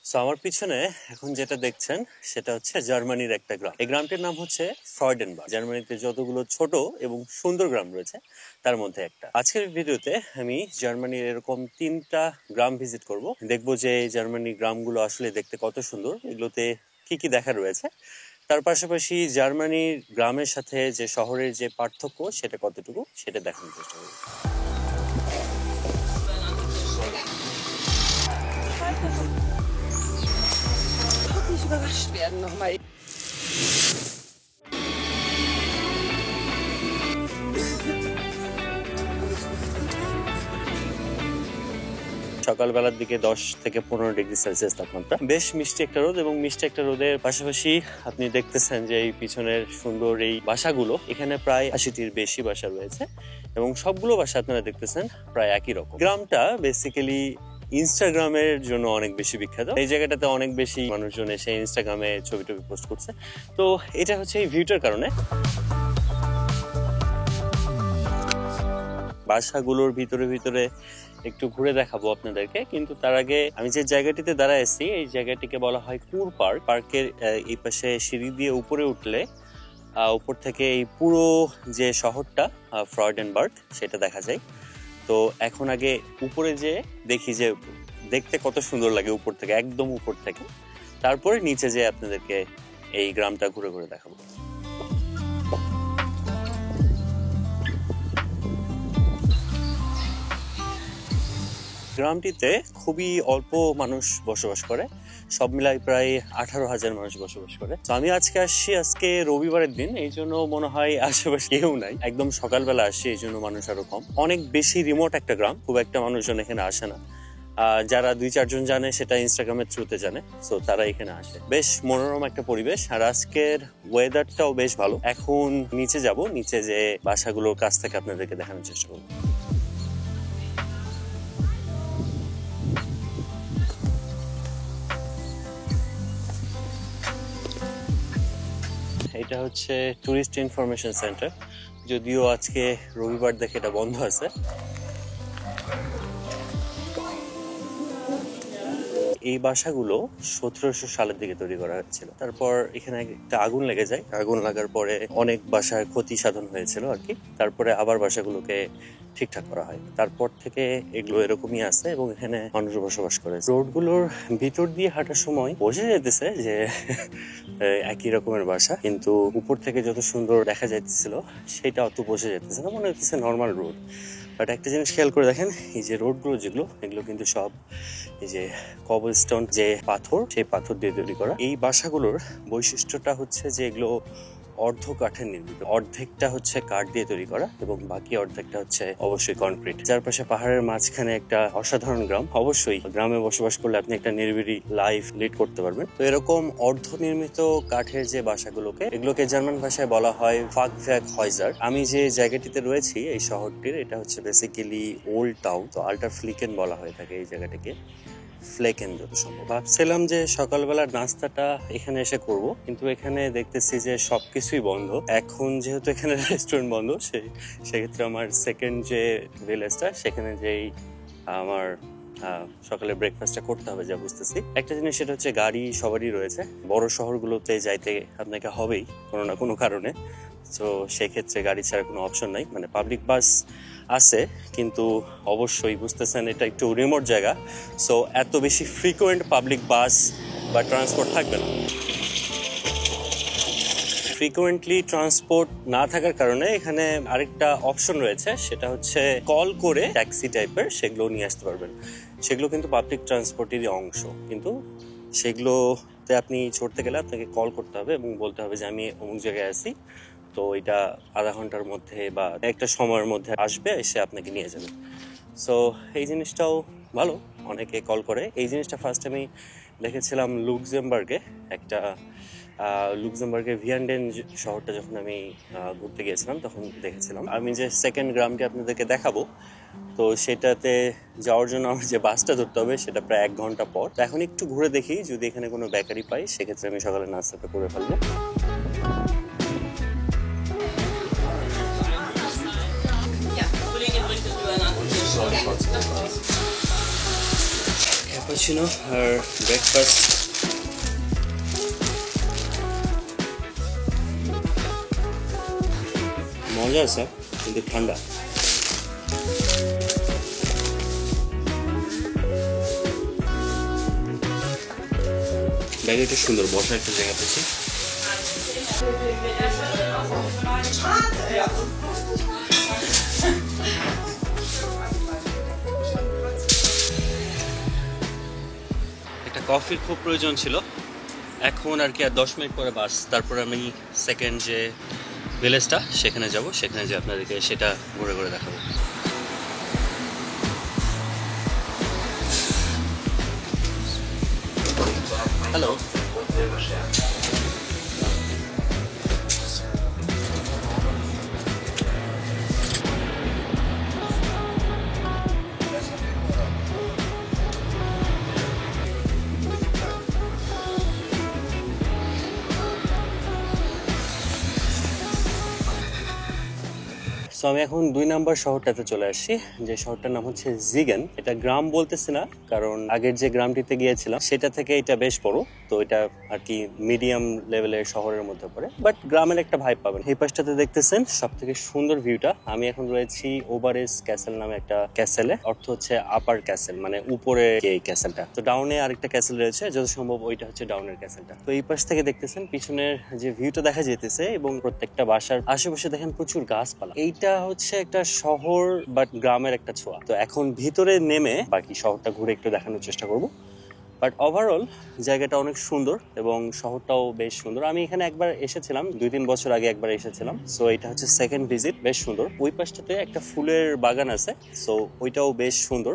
So আমার পিছনে এখন যেটা দেখছেন সেটা হচ্ছে জার্মানির একটা গ্রাম। এই গ্রামটির নাম হচ্ছে ফ্রয়ডেনবার্গ। জার্মানিতে যতগুলো ছোট এবং সুন্দর গ্রাম রয়েছে তার মধ্যে একটা। আজকের ভিডিওতে আমি জার্মানির এরকম 3টা গ্রাম ভিজিট করব, দেখবো যে জার্মানির গ্রামগুলো আসলে দেখতে কত সুন্দর, এগুলোতে কি কি দেখা রয়েছে, তার পাশাপাশি জার্মানির গ্রামের সাথে যে শহরের যে পার্থক্য সেটা কতটুকু সেটা দেখানোর চেষ্টা করব। Nicht überrascht werden nochmal. সকালবেলার দিকে 10 থেকে 15 ডিগ্রি সেলসিয়াস তাপমাত্রা। বেশ মিষ্টি একটা রোদ, এবং মিষ্টি একটা রোদের পাশাপাশি আপনি দেখতেছেন যে এই পিছনের সুন্দর এই বাসাগুলো, এখানে প্রায় 80টির বেশি বাসা রয়েছে এবং সবগুলো বাসা আপনারা দেখতেছেন প্রায় একই রকম। গ্রামটা বেসিক্যালি ইনস্টাগ্রামের জন্য অনেক বেশি বিখ্যাত। এই জায়গাটাতে অনেক বেশি মানুষজন এসে ইনস্টাগ্রামে ছবি টবি পোস্ট করছে। তো এটা হচ্ছে এই ভিউটার কারণে। বাসাগুলোর ভিতরে ভিতরে একটু ঘুরে দেখাবো আপনাদেরকে, কিন্তু তার আগে আমি যে জায়গাটিতে দাঁড়ায় আছি এই জায়গাটিকে বলা হয় কুর পার্ক। পার্কের এই পাশে সিঁড়ি দিয়ে উপরে উঠলে উপর থেকে এই পুরো যে শহরটা ফ্রয়ডেনবার্গ সেটা দেখা যায়। তো এখন আগে উপরে যে দেখি যে দেখতে কত সুন্দর লাগে উপর থেকে, একদম উপর থেকে, তারপরে নিচে যে আপনাদেরকে এই গ্রামটা ঘুরে ঘুরে দেখাবো। গ্রামটিতে খুবই অল্প মানুষ বসবাস করে, সব মিলাই প্রায় 18,000 মানুষ বসবাস করে। তো আমি আজকে আসছি, আজকে রবিবারের দিন, এই জন্য মনে হয় আশেপাশে কেউ নাই, একদম সকালবেলা আসছি, এই জন্য মানুষ আরো কম। অনেক বেশি রিমোট একটা গ্রাম, খুব একটা মানুষজন এখানে আসে না। যারা 2-4 জন জানে সেটা ইনস্টাগ্রামের থ্রুতে জানে, তো তারা এখানে আসে। বেশ মনোরম একটা পরিবেশ, আর আজকের ওয়েদারটাও বেশ ভালো। এখন নিচে যাব, নিচে যে বাসাগুলোর কাছ থেকে আপনাদেরকে দেখানোর চেষ্টা করবো। এটা হচ্ছে টুরিস্ট ইনফরমেশন সেন্টার, যদিও আজকে রবিবার দেখে এটা বন্ধ আছে। এই বাসাগুলো 1700 সালের দিকে তৈরি করা হয়েছিল। তারপর এখানে একটা আগুন লেগে যায়, আগুন লাগার পরে অনেক বাসার ক্ষতি সাধন হয়েছিল আর কি। তারপরে আবার বাসাগুলোকে ঠিকঠাক করা হয়, তারপর থেকে এগুলো এরকমই আছে এবং এখানে মানুষ বসবাস করে। রোডগুলোর ভিতর দিয়ে হাঁটার সময় বোঝা যেতেছে যে একই রকমের বাসা, কিন্তু উপর থেকে যত সুন্দর দেখা যাইতেছিল সেটা অত বোঝা যেতেছে না, মনে হচ্ছে নর্মাল রোড। বাট একটা জিনিস খেয়াল করে দেখেন, এই যে রোডগুলো যেগুলো, এগুলো কিন্তু সব এই যে কবলস্টোন যে পাথর, সেই পাথর দিয়ে তৈরি করা। এই বাসাগুলোর বৈশিষ্ট্যটা হচ্ছে যে এগুলো অর্ধ কাঠের নির্মিত, অর্ধেকটা হচ্ছে কাঠ দিয়ে তৈরি করা এবং বাকি অর্ধেকটা হচ্ছে অবশ্যই কনক্রিট। যার পাশে পাহাড়ের মাঝখানে একটা অসাধারণ গ্রাম। অবশ্যই গ্রামে বসবাস করলে আপনি একটা নিরিবিলি লাইফ লিড করতে পারবেন। তো এরকম অর্ধ নির্মিত কাঠের যে বাসাগুলোকে, এগুলোকে জার্মান ভাষায় বলা হয় ফাকভ্যাকহäuser। আমি যে জায়গাটিতে রয়েছি এই শহরটির, এটা হচ্ছে বেসিক্যালি ওল্ড টাউন, তো আল্টার ফ্লিকেন বলা হয়ে থাকে এই জায়গাটাকে, ফ্লেকেন যত সম্ভব। ভাবছিলাম যে সকালবেলার নাস্তাটা এখানে এসে করব, কিন্তু এখানে দেখতেছি যে সবকিছুই বন্ধ। এখন যেহেতু এখানে রেস্টুরেন্ট বন্ধ, সেক্ষেত্রে আমার সেকেন্ড যে ভিলেজটা, সেখানে যেই আমার সকালে ব্রেকফাস্টটা করতে হবে যা বুঝতেছি। একটা জিনিস সেটা হচ্ছে গাড়ি সবারই রয়েছে, বড় শহরগুলোতে যাইতে আপনাকে হবেই কোনো না কোনো কারণে। তো সেক্ষেত্রে গাড়ি ছাড়া কোনো অপশন নাই, মানে পাবলিক বাস আছে, কিন্তু অবশ্যই বুঝতেছেন এটা একটু রিমোট জায়গা, সো এত বেশি ফ্রিকোয়েন্ট পাবলিক বাস বা ট্রান্সপোর্ট থাকবে না। ফ্রিকোয়েন্টলি ট্রান্সপোর্ট না থাকার কারণে এখানে আরেকটা অপশন রয়েছে, সেটা হচ্ছে কল করে ট্যাক্সি টাইপের, সেগুলো নিয়ে আসতে পারবেন। সেগুলো কিন্তু পাবলিক ট্রান্সপোর্টেরই অংশ, কিন্তু সেগুলোতে আপনি চড়তে গেলে আপনাকে কল করতে হবে এবং বলতে হবে যে আমি অমুক জায়গায় আছি, তো এটা আধা ঘন্টার মধ্যে বা একটা সময়ের মধ্যে আসবে, এসে আপনাকে নিয়ে যাবে। সো এই জিনিসটাও ভালো, অনেকে কল করে। এই জিনিসটা ফার্স্ট আমি দেখেছিলাম লুক্সেমবার্গে, একটা লুক্সেমবার্গের ভিয়ান্ডেন শহরটা যখন আমি ঘুরতে গিয়েছিলাম তখন দেখেছিলাম। আমি যে সেকেন্ড গ্রামটি আপনাদেরকে দেখাবো, তো সেটাতে যাওয়ার জন্য আমার যে বাসটা ধরতে হবে সেটা প্রায় 1 ঘন্টা পর। তো এখন একটু ঘুরে দেখি, যদি এখানে কোনো বেকারি পাই সেক্ষেত্রে আমি সকালে নাস্তাটা করে ফেলবো। ক্যাপুচিনো আর ব্রেকফাস্ট। মজা আছে কিন্তু ঠান্ডা। ব্যাগে একটা সুন্দর বসার একটা জায়গা পেয়েছি। একটা কফির খুব প্রয়োজন ছিল, এখন আর কি আর 10 মিনিট পরে বাস, তারপরে আমি সেকেন্ড যে ভিলেজটা সেখানে যাব, সেখানে যে আপনাদেরকে সেটা ঘুরে ঘুরে দেখাবো। হ্যালো, সো আমি এখন 2 নাম্বার শহরটাতে চলে আসছি, যে শহরটার নাম হচ্ছে জিগেন। এটা গ্রাম বলতেছি না, কারণ আগের যে গ্রামটিতে গিয়েছিলাম সেটা থেকে এটা বেশ বড়, তো এটা আর কি মিডিয়াম লেভেলের শহরের মধ্যে পড়ে, বাট গ্রামের একটা ভাইব পাবেন। এই পাশটাতে দেখতেছেন সব থেকে সুন্দর ভিউটা। আমি এখন রয়েছি ওভারেস ক্যাসেল নামে একটা ক্যাসেলে, অর্থ হচ্ছে আপার ক্যাসেল, মানে উপরে এই ক্যাসেলটা। তো ডাউনে আরেকটা ক্যাসেল রয়েছে, যত সম্ভব ওইটা হচ্ছে ডাউনের ক্যাসেলটা। তো এই পাশ থেকে দেখতেছেন পিছনের যে ভিউটা দেখা যেতেছে, এবং প্রত্যেকটা বাসার আশেপাশে দেখেন প্রচুর গাছপালা। এইটা হচ্ছে একটা শহর বাট গ্রামের একটা ছোঁয়া। তো এখন ভিতরে নেমে বাকি শহরটা ঘুরে একটু দেখানোর চেষ্টা করব। বাট ওভারঅল জায়গাটা অনেক সুন্দর এবং শহরটাও বেশ সুন্দর। আমি এখানে একবার এসেছিলাম 2-3 বছর আগে, একবার এসেছিলাম। সো এটা হচ্ছে সেকেন্ড ভিজিট, বেশ সুন্দর। ওই পাশটাতে একটা ফুলের বাগান আছে, সো ওইটাও বেশ সুন্দর।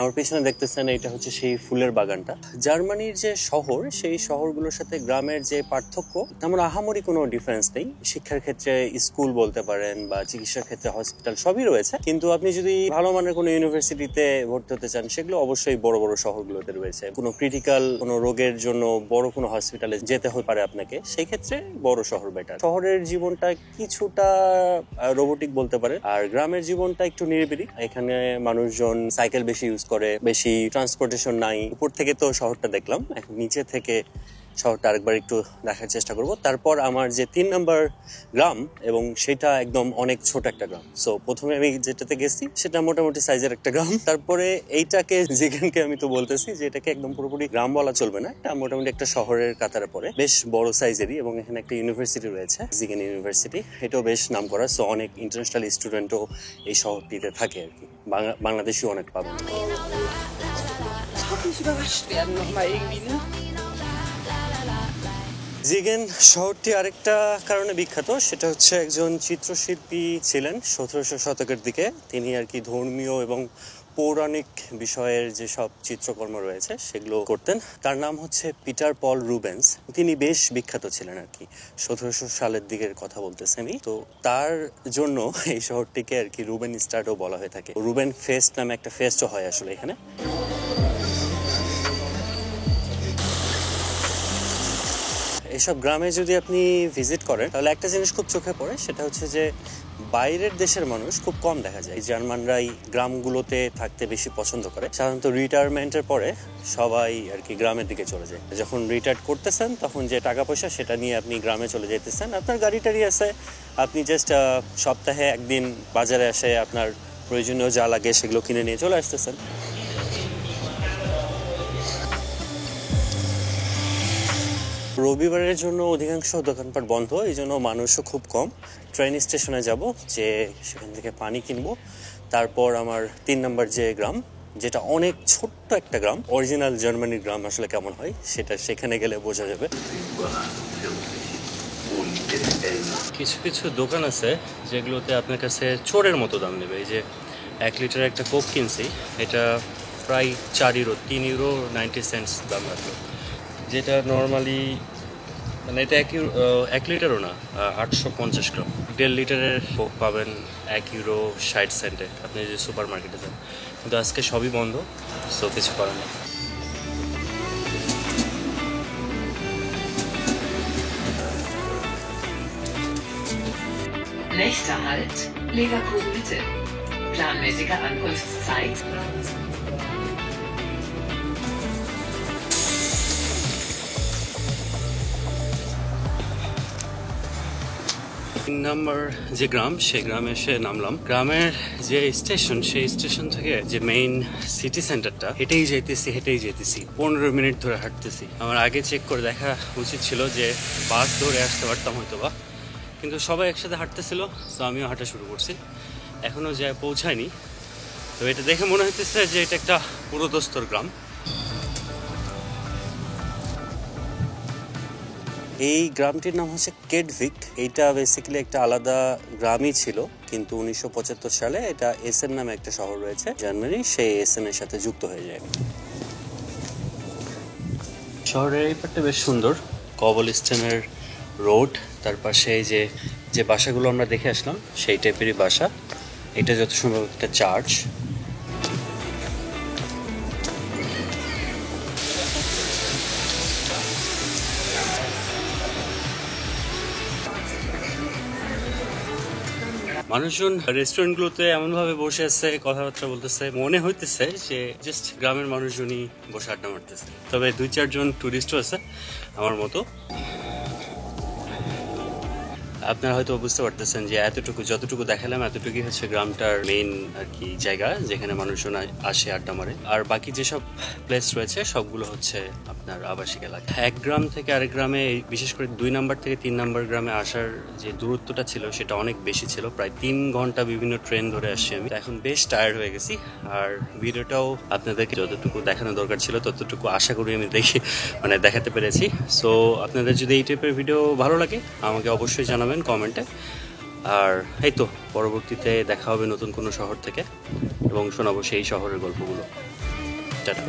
আমার পিছনে দেখতেছেন এটা হচ্ছে সেই ফুলের বাগানটা। জার্মানির যে শহর, সেই শহরগুলোর সাথে গ্রামের যে পার্থক্য, তেমন আহামরি কোনো ডিফারেন্স নেই। শিক্ষার ক্ষেত্রে স্কুল বলতে পারেন, বা চিকিৎসার ক্ষেত্রে হসপিটাল, সবই রয়েছে। কিন্তু আপনি যদি ভালো মানের কোনো ইউনিভার্সিটিতে ভর্তি হতে চান, সেগুলো অবশ্যই বড় বড় শহরগুলোতে রয়েছে। কোনো ক্রিটিক্যাল কোনো রোগের জন্য বড় কোনো হসপিটালে যেতে হতে পারে আপনাকে, সেই ক্ষেত্রে বড় শহর বেটার। শহরের জীবনটা কিছুটা রোবোটিক বলতে পারে, আর গ্রামের জীবনটা একটু নিরিবিলি। এখানে মানুষজন সাইকেল বেশি ইউজ করে, বেশি ট্রান্সপোর্টেশন নাই। উপর থেকে তো শহরটা দেখলাম, এখন নিচে থেকে শহরটা আরেকবার একটু দেখার চেষ্টা করব। তারপর আমার যে 3 নাম্বার গ্রাম, এবং সেটা একদম অনেক ছোট একটা গ্রাম। সো প্রথমে আমি যেটাতে গেছি সেটা মোটামুটি সাইজের একটা গ্রাম। তারপরে এইটাকে, জিগেনকে আমি তো বলতেছি যে এটাকে একদম পুরোপুরি গ্রাম বলা চলবে না, এটা মোটামুটি একটা শহরের কাতারে পড়ে, বেশ বড় সাইজেরই। এবং এখানে একটা ইউনিভার্সিটি রয়েছে, জিগেন ইউনিভার্সিটি। এটাও বেশ নাম করা, সো অনেক ইন্টারন্যাশনাল স্টুডেন্টও এই শহরটিতে থাকে আর কি, বাংলাদেশিও অনেক পাবেন। Nicht überrascht werden nochmal irgendwie, ne? জিগেন শহরটি আরেকটা কারণে বিখ্যাত, সেটা হচ্ছে একজন চিত্রশিল্পী ছিলেন 1700 শতকের দিকে। তিনি আর কি ধর্মীয় এবং পৌরাণিক বিষয়ের যে সব চিত্রকর্ম রয়েছে সেগুলো করতেন। তার নাম হচ্ছে পিটার পল রুবেন্স। তিনি বেশ বিখ্যাত ছিলেন আর কি, 1700 সালের দিকের কথা বলতেছি আমি। তো তার জন্য এই শহরটিকে আর কি রুবেন স্টাডও বলা হয়ে থাকে। রুবেন ফেস্ট নামে একটা ফেস্টও হয় আসলে এখানে। এইসব গ্রামে যদি আপনি ভিজিট করেন, তাহলে একটা জিনিস খুব চোখে পড়ে, সেটা হচ্ছে যে বাইরের দেশের মানুষ খুব কম দেখা যায়। জার্মানরাই গ্রামগুলোতে থাকতে বেশি পছন্দ করে। সাধারণত রিটায়ারমেন্টের পরে সবাই আর কি গ্রামের দিকে চলে যায়। যখন রিটায়ার করতেছেন, তখন যে টাকা পয়সা সেটা নিয়ে আপনি গ্রামে চলে যেতেছেন। আপনার গাড়ি টাড়ি আছে, আপনি জাস্ট সপ্তাহে একদিন বাজারে এসে আপনার প্রয়োজনীয় যা লাগে সেগুলো কিনে নিয়ে চলে আসতেছেন। রবিবারের জন্য অধিকাংশ দোকানপাট বন্ধ, এই জন্য মানুষও খুব কম। ট্রেন স্টেশনে যাব, যে সেখান থেকে পানি কিনবো। তারপর আমার 3 নাম্বার যে গ্রাম, যেটা অনেক ছোট্ট একটা গ্রাম, অরিজিনাল জার্মানির গ্রাম আসলে কেমন হয় সেটা সেখানে গেলে বোঝা যাবে। কিছু কিছু দোকান আছে যেগুলোতে আপনার কাছে চোরের মতো দাম নেবে। এই যে 1 লিটার একটা কোক কিনছি, এটা প্রায় 4 ইউরো, 3 ইউরো 90 সেন্টস দাম রাখলো, যেটা নর্মালি মানে এটা 1 লিটারও না, 850 গ্রাম। 1.5 লিটারের কোক পাবেন 1 ইউরো 60 সেন্টে আপনি যদি সুপার মার্কেটে যান। কিন্তু আজকে সবই বন্ধ, সো কিছু করার নেই। Nächster Halt, Leverkusen Mitte. Planmäßige Ankunftszeit. তিন নম্বর যে গ্রাম সেই গ্রামে এসে নামলাম। গ্রামের যে স্টেশন সেই স্টেশন থেকে যে মেইন সিটি সেন্টারটা হেঁটেই যেতেছি 15 মিনিট ধরে হাঁটতেছি। আমার আগে চেক করে দেখা উচিত ছিল যে বাস ধরে আসতে পারতাম হয়তো বা, কিন্তু সবাই একসাথে হাঁটতেছিল, তো আমিও হাঁটা শুরু করছি। এখনও যায় পৌঁছায়নি, তো এটা দেখে মনে হইতেছে যে এটা একটা পুরোদস্তর গ্রাম। এই গ্রামটির নাম হচ্ছে কেডভিক। এইটা বেসিক্যালি একটা আলাদা গ্রামই ছিল, কিন্তু 1975 সালে এটা এসেন নামে একটা শহর রয়েছে জার্মানি, সেই এসেন এর সাথে যুক্ত হয়ে যায়। শহরের এই পার্টটা বেশ সুন্দর, কবল স্টোনের রোড, তার পাশে যে বাসাগুলো আমরা দেখে আসলাম সেই টাইপেরই বাসা। এটা যত সম্ভব একটা চার্চ। মানুষজন রেস্টুরেন্টগুলোতে এমনভাবে বসে আছে, কথাবার্তা বলতেছে, মনে হইতেছে যে জাস্ট গ্রামের মানুষজনই বসে আড্ডা মারতেছে। তবে 2-4 জন টুরিস্টও আছে আমার মতো। আপনারা হয়তো বুঝতে পারতেছেন যে যতটুকু দেখালাম এতটুকুই হচ্ছে গ্রামটার মেইন আর কি জায়গা, যেখানে মানুষজন আসে আড্ডা মারে। আর বাকি যেসব প্লেস রয়েছে সবগুলো হচ্ছে আপনার আবাসিক এলাকা। এক গ্রাম থেকে আরেক গ্রামে, বিশেষ করে 2 নাম্বার থেকে 3 নাম্বার গ্রামে আসার যে দূরত্বটা ছিল সেটা অনেক বেশি ছিল, প্রায় 3 ঘন্টা বিভিন্ন ট্রেন ধরে আসছি আমি। এখন বেশ টায়ার্ড হয়ে গেছি, আর ভিডিওটাও আপনাদেরকে যতটুকু দেখানো দরকার ছিল ততটুকু আশা করি আমি দেখাতে পেরেছি। সো আপনাদের যদি এই টাইপের ভিডিও ভালো লাগে আমাকে অবশ্যই জানাবেন কমেন্টে। আর এই তো পরবর্তীতে দেখা হবে নতুন কোনো শহর থেকে, এবং শোনাবো সেই শহরের গল্পগুলো। টাটা।